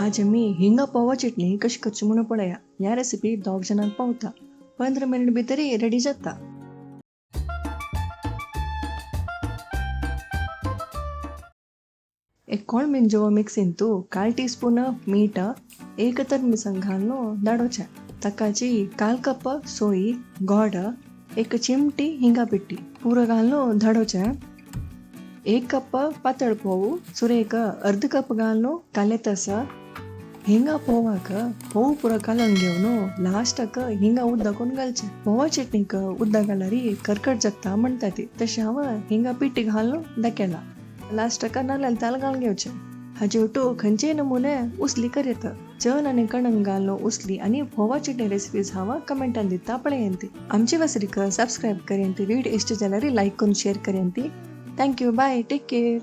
आज आम्ही हिंगा पोवा चटणी कशी करची म्हणून पळया. या रेसिपी 2 जणांक पावता. 15 मिनिट भितरी रेडी जाता. एक कोण मिंजो मिक्सिन तू 1/4 टीस्पून मीठ, 1 तर मिरसांग घालून दाडोचे. तकाची 1/4 कप सोई, गोड, 1 चिमटी हिंगा पिट्टी पूरा घालून धाडोचे. 1 कप पातळ पोवू सुरेक 1/2 कप घालून काले तस हिंगा पोवाक पोवू पुरा कालून घेवन लास्टक हिंगा उद्दाकून घालचे. पोवा चटणीक उद्दा घालारी करकट जगता म्हणता ती. तशें हांव हिंगा पिट्टी घालून दाखयला. लास्टक नाल्ल ताल घालून घेवचे. हाजे उठू खंयचे नमुने उसली करीत. चण आनी कणंक घालून उसली आनी पोवा चटणी रेसिपीज हांव कमेंटान दिता पळयंती. आमची वसरीक सबस्क्राईब करेंती. व्हिडिओ इष्ट जाल्यार लायक करून शेअर करेंती. थँक्यू. बाय. Take care.